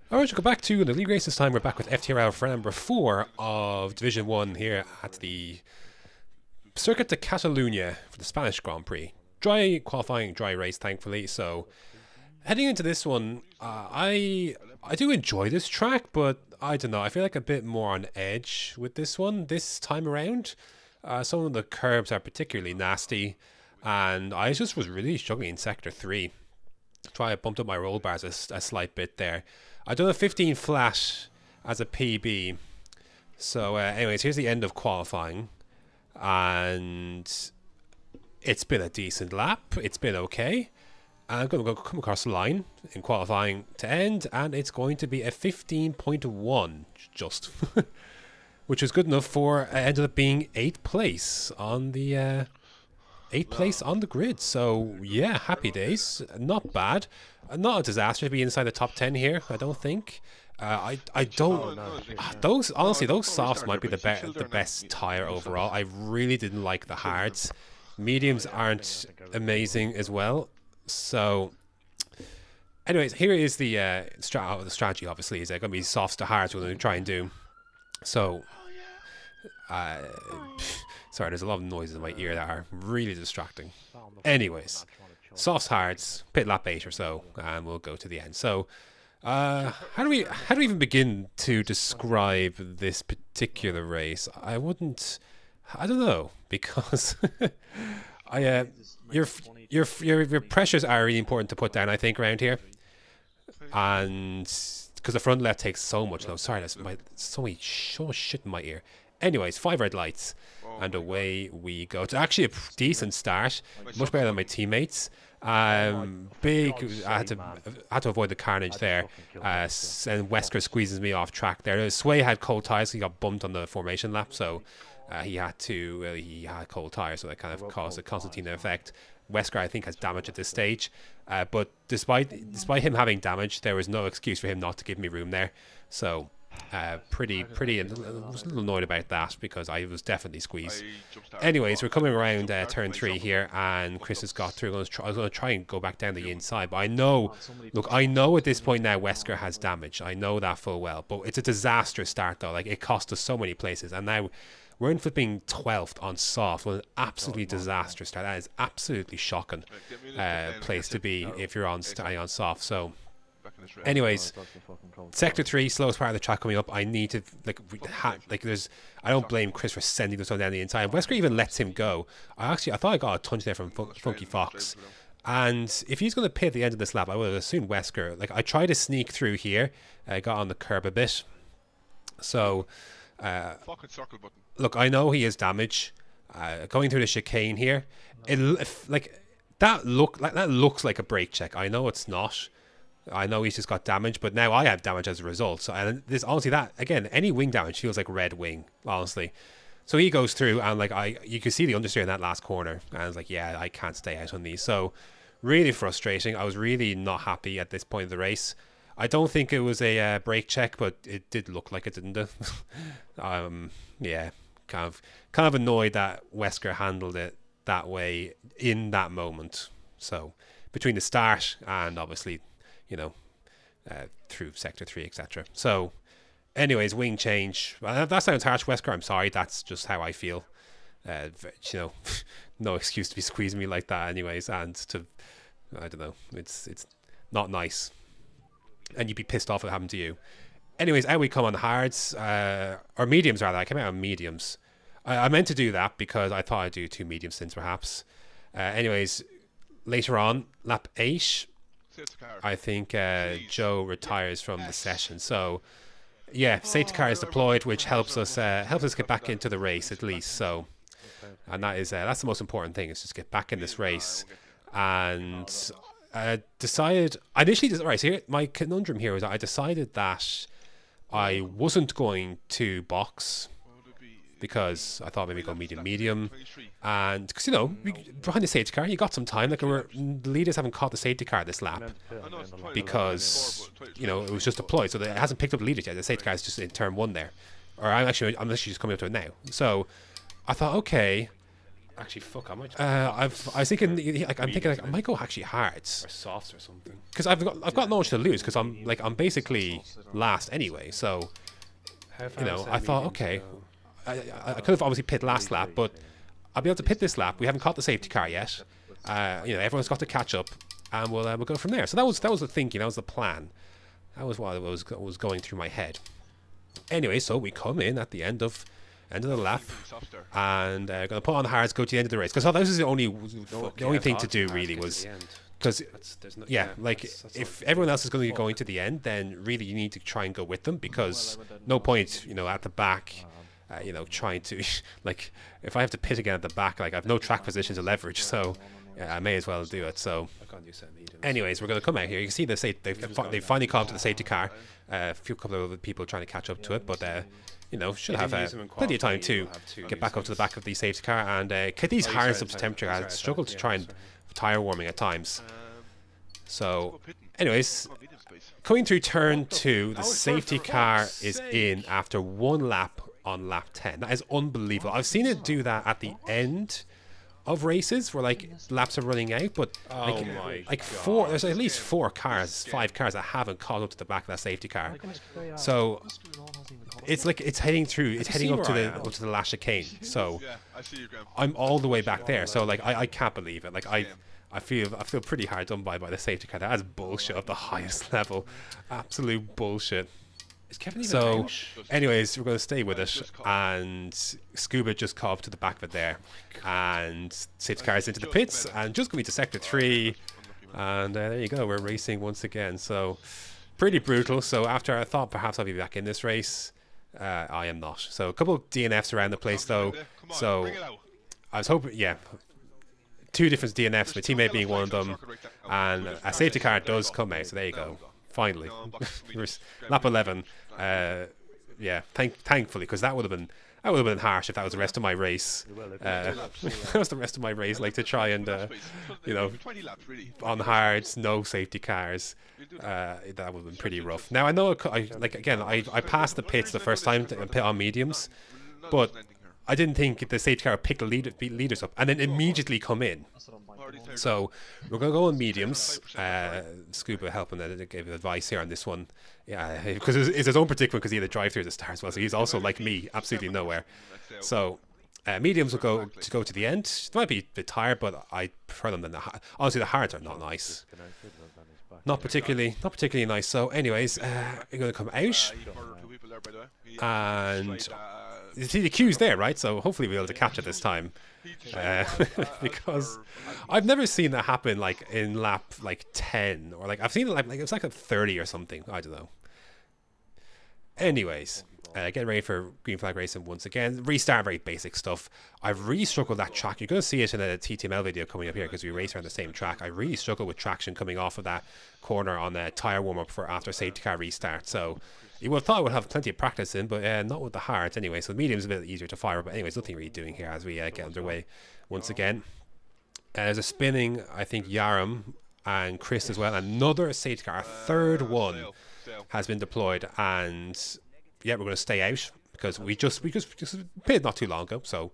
Alright, welcome back to the league race. This time we're back with FTRL for number 4 of Division 1 here at the Circuit de Catalunya for the Spanish Grand Prix. Dry qualifying, dry race thankfully, so heading into this one, I do enjoy this track, but I don't know, I feel like a bit more on edge with this one this time around. Some of the curbs are particularly nasty, and I just was really struggling in Sector 3. I bumped up my roll bars a slight bit there. I've done a 15 flat as a PB. So anyways, here's the end of qualifying. And it's been a decent lap. It's been okay. I'm going to come across the line in qualifying to end. And it's going to be a 15.1 just. Which is good enough for ended up being 8th place on the... 8th place on the grid, so yeah, happy days. Not bad. Not a disaster to be inside the top 10 here, I don't think. I don't... those honestly, those softs might be the best tyre overall. I really didn't like the hards. Mediums aren't amazing as well. So, anyways, here is the strategy, obviously, is going to be softs to hards we're going to try and do. So... sorry, there's a lot of noises in my ear that are really distracting. Anyways, softs, hards, pit lap 8 or so, and we'll go to the end. So, how do we even begin to describe this particular race? I don't know, because your pressures are really important to put down, I think, around here, and because the front left takes so much. No, sorry, there's so much shit in my ear. Anyways, 5 red lights, and away we go. It's actually a decent start, much better than my teammates. Big, I had to avoid the carnage there, and Wesker squeezes me off track there. Sway had cold tyres, so he got bumped on the formation lap, so he had cold tyres, so that kind of caused a Constantina effect. Wesker, I think, has damage at this stage, but despite him having damage, there was no excuse for him not to give me room there. So. I was a little annoyed about that because I was definitely squeezed. Anyways, we're coming around turn 3 here, and Chris has got through. I was going to try and go back down the inside, but I know at this point now Wesker has damage. I know that full well, but it's a disastrous start though. Like, it cost us so many places, and now we're in flipping 12th on soft. Well, an absolutely disastrous start. That is absolutely shocking place to be if you're on soft. So. Anyways, Sector 3, slowest part of the track coming up. I need to I don't blame Chris for sending this one down the inside. Wesker even lets him go. I thought I got a touch there from Funky Fox, and if he's going to pit at the end of this lap, I would have assumed Wesker. Like, I tried to sneak through here. I got on the curb a bit. So, look, I know he has damage. Going through the chicane here, that looks like a brake check. I know it's not. I know he's just got damage, but now I have damage as a result. So, and this, honestly, that again, any wing damage feels like red wing, honestly. So he goes through, and you can see the understeer in that last corner, and I was like, yeah, I can't stay out on these. So, really frustrating. I was really not happy at this point of the race. I don't think it was a brake check, but it did look like it, didn't it? Yeah, kind of annoyed that Wesker handled it that way in that moment. So, between the start and obviously, through Sector 3, etc. So, anyways, wing change. That sounds harsh, Wesker. I'm sorry. That's just how I feel. No excuse to be squeezing me like that, anyways. And I don't know. It's not nice. And you'd be pissed off if it happened to you. Anyways, out we come on hards, or mediums rather. I came out on mediums. I meant to do that because I thought I'd do 2 medium stints perhaps. Anyways, later on, lap 8. I think Joe retires from the session. So, yeah, safety car is deployed, which helps us get back into the race at least. So, and that's the most important thing, is just get back in this race. And decided right. So here, my conundrum here is that I decided that I wasn't going to box because I thought maybe go medium, and because behind the safety car you got some time. Like, the leaders haven't caught the safety car this lap because it was just deployed, so it hasn't picked up the leaders yet. The safety car is just in turn 1 there, or I'm actually just coming up to it now. So I thought, okay, Actually, fuck, I might. I was thinking, like, I'm thinking, like, I might go actually hards. Or softs or something. Because I've got no much to lose. Because I'm basically last anyway. So, you know, I thought, okay, I could have obviously pit last lap, but I'll be able to pit this lap. We haven't caught the safety car yet. You know, everyone's got to catch up, and we'll go from there. So that was the thinking. That was the plan. That was what was going through my head. Anyway, so we come in at the end of the lap, and going to put on the hards, go to the end of the race. Because that was the only thing to do really was, because yeah, like if everyone else is going to be going to the end, then really you need to try and go with them, because no point, you know, at the back, you know, trying to like if I have to pit again at the back, like I've no track position to leverage, so yeah, I may as well do it. So anyways, we're going to come out here. You can see they finally caught up to the safety car. A couple of other people trying to catch up to it, but you know, should have plenty of time to get back up to the back of the safety car and get these hards up to temperature. I struggled to try and tire warming at times. So anyways, coming through turn 2, the safety car is in after 1 lap on lap 10. That is unbelievable. I've seen it do that at the end of races where like laps are running out, but there's at least 5 cars that haven't caught up to the back of that safety car. So it's like it's heading up to the last chicane. So I'm all the way back there. So like I can't believe it. Like I feel pretty hard done by the safety car. That is bullshit of the highest level. Absolute bullshit. Is Kevin even so anyways, we're going to stay with it, and Scuba just caught up to the back of it there, and safety cars into the pits, and just going to sector 3, and there you go, we're racing once again. So pretty brutal. So after I thought perhaps I'll be back in this race, I am not. So a couple of DNFs around the place though. So I was hoping, yeah, 2 different DNFs, my teammate being one of them, and a safety car does come out. So there you go. Finally, lap 11. Yeah, thankfully, because that would have been harsh if that was the rest of my race. That was the rest of my race, like to try and you know, on hards, no safety cars. That would have been pretty rough. Now I know I passed the pits the first time to pit on mediums, but I didn't think the safety car would pick the leaders up and then immediately come in. So we're going to go on mediums. Scuba helping to give advice here on this one. Yeah, because it's his own predicament, because he had a drive through the start as well. So he's also like me, absolutely nowhere. So mediums will go to the end. It might be a bit tired, but I prefer them than the hard. Honestly, the hards are not nice. Not particularly nice. So anyways, we're going to come out. And you see the queue's there, right? So hopefully we'll be able to catch it this time. Because I've never seen that happen like in lap like 10, or like I've seen it like it was like a 30 or something. I don't know. Anyways, getting ready for green flag racing once again. Restart, very basic stuff. I've really struggled with that track. You're going to see it in a TTML video coming up here because we race around the same track. I really struggle with traction coming off of that corner on the tire warm up for after safety car restart. So you would have thought I would have plenty of practice in, but not with the hards anyway. So the medium's a bit easier to fire, but anyways, nothing really doing here as we get underway once again. There's a spinning, I think, Yaram and Chris as well. Another safety car, a third one has been deployed, and yeah, we're going to stay out because we just pitted not too long ago, so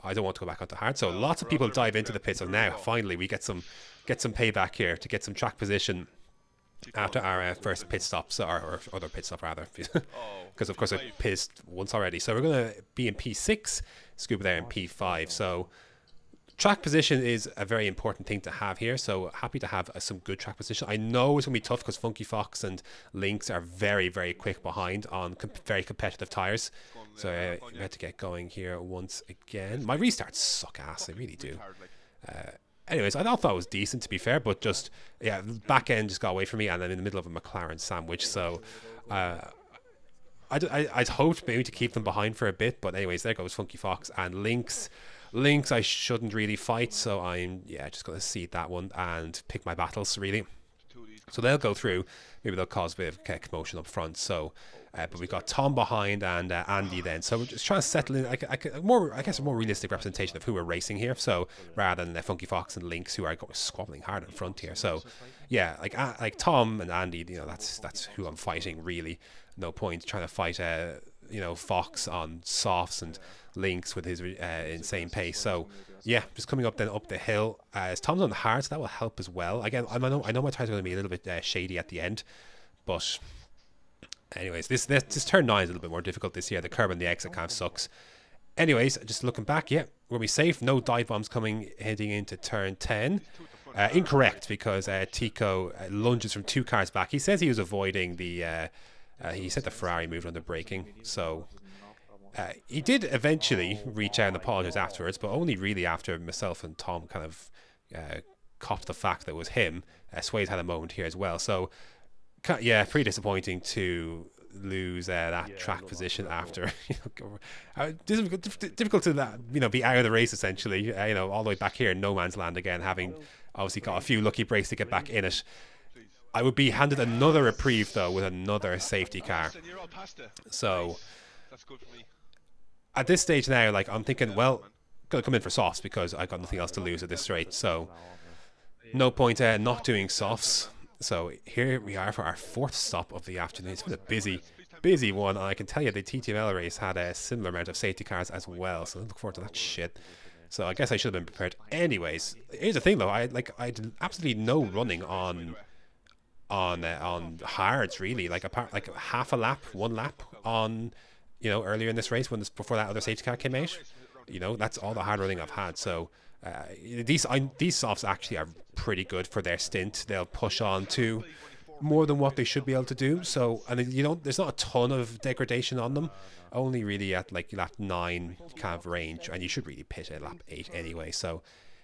I don't want to go back onto hard. So lots of people dive into the pit. So now finally we get some payback here to get some track position after our first pit stops, or other pit stop rather, because of course I pitted once already. So we're going to be in P6, Scuba there in P5. So track position is a very important thing to have here, so happy to have some good track position. I know it's going to be tough because Funky Fox and Lynx are very, very quick behind on very competitive tyres. So we had to get going here once again. My restarts suck ass, they really do. Anyways, I thought it was decent, to be fair, but just, yeah, back end just got away from me, and I'm in the middle of a McLaren sandwich, so I'd hoped maybe to keep them behind for a bit, but anyways, there goes Funky Fox and Lynx. Lynx I shouldn't really fight, so I'm just going to cede that one and pick my battles really. So they'll go through, maybe they'll cause a bit of commotion up front. So, but we've got Tom behind and Andy then. So we're just trying to settle in, I guess a more realistic representation of who we're racing here. So rather than Funky Fox and Lynx, who are squabbling hard in front here. So yeah, like Tom and Andy, you know, that's who I'm fighting really. No point trying to fight you know, Fox on softs and Links with his insane pace. So yeah, just coming up then up the hill. As Tom's on the hard, so that will help as well. Again, I know my tires are going to be a little bit shady at the end, but anyways, this turn 9 is a little bit more difficult this year. The curb and the exit kind of sucks. Anyways, just looking back, yeah, we'll be safe. No dive bombs coming heading into turn 10. Incorrect, because Tico lunges from 2 cars back. He says he was avoiding the... he said the Ferrari moved under braking, so... he did eventually reach out and apologize afterwards, but only really after myself and Tom kind of copped the fact that it was him. Sway's had a moment here as well, so... yeah, pretty disappointing to lose that track position after difficult to be out of the race essentially, all the way back here in no man's land again, having obviously got a few lucky breaks to get back in it. I would be handed another reprieve though with another safety car, so at this stage now, like, I'm thinking, well, gotta come in for softs because I got nothing else to lose at this rate, so no point not doing softs. So here we are for our 4th stop of the afternoon. It's been a busy one, and I can tell you the TTML race had a similar amount of safety cars as well, so I look forward to that shit. So I guess I should have been prepared. Anyways, here's the thing though, I did absolutely no running on hards really, like apart like half a lap, 1 lap on earlier in this race before that other safety car came out. That's all the hard running I've had. So these softs actually are pretty good for their stint. They'll push on to more than what they should be able to do. So, and there's not a ton of degradation on them, only really at like lap 9 kind of range, and you should really pit at lap 8 anyway. So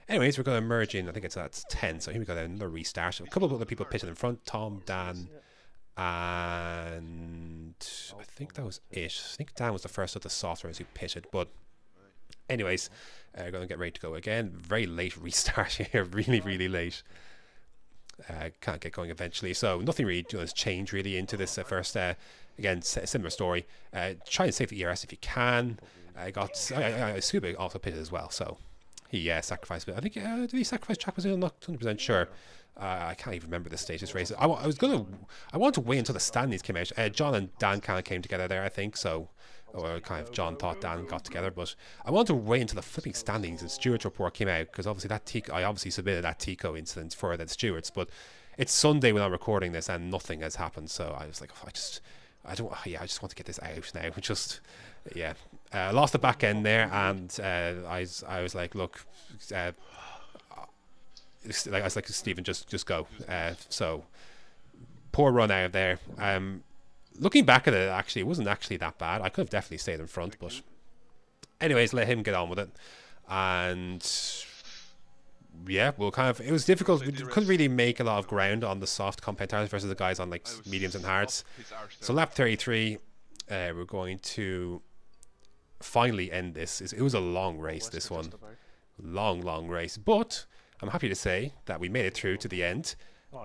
anyways, we're going to merge in, I think it's 10, so here we go, then another restart. A couple of other people pitted in front, Tom, Dan, and I think that was it. I think Dan was the first of the soft runners who pitted, but anyways, we're going to get ready to go again. Very late restart here, really late. Can't get going eventually, so nothing really does change really into this first. Again, similar story. Try and save the ERS if you can. Scuba also pitted as well, so he sacrificed a bit. I think did he sacrifice track position? I'm not 100% sure. I can't even remember the stage of this race. I wanted to wait until the standings came out. John and Dan kind of came together there, I think, so. Or kind of John thought Dan got together, but I wanted to wait until the flipping standings and Stewart's report came out, because obviously I obviously submitted that Tico incident for the Stewart's, but it's Sunday when I'm recording this and nothing has happened, so I was like, I just want to get this out now. Lost the back end there, and I was like, look, I was like, Stephen, just go. So poor run out of there. Looking back at it, actually, it wasn't actually that bad. I could have definitely stayed in front, but anyways, let him get on with it. And yeah, it was difficult. We couldn't really make a lot of ground on the soft compound tires versus the guys on like mediums and hards. So lap 33, we're going to finally end this. It was a long race, this one. Long race. But I'm happy to say that we made it through to the end.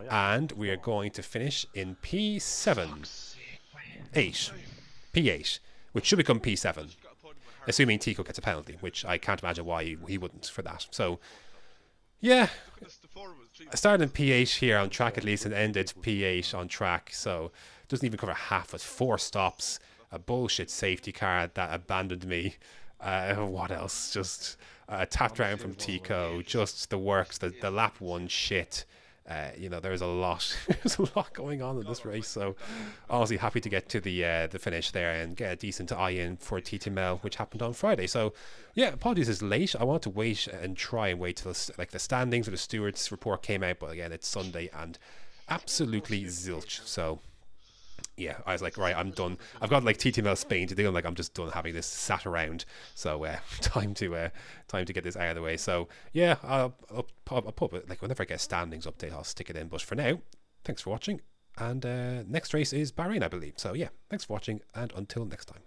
And we are going to finish in P7. P8, which should become P7, assuming Tico gets a penalty, which I can't imagine why he wouldn't for that. So, yeah, I started in P8 here on track at least and ended P8 on track, so it doesn't even cover half of 4 stops, a bullshit safety car that abandoned me. What else? Just tapped round from Tico, just the works, the lap 1 shit. There's a lot going on in this race, so honestly happy to get to the finish there and get a decent eye in for TTML, which happened on Friday. So yeah, apologies it's late. I want to wait and try and wait till the standings or the stewards report came out, but again, it's Sunday and absolutely zilch. So yeah, I was like, right, I'm done. I've got like TTML Spain to do. I'm like, I'm just done having this sat around. So time to get this out of the way. So yeah, I'll put it, like, whenever I get a standings update, I'll stick it in. But for now, thanks for watching. And next race is Bahrain, I believe. So yeah, thanks for watching, and until next time.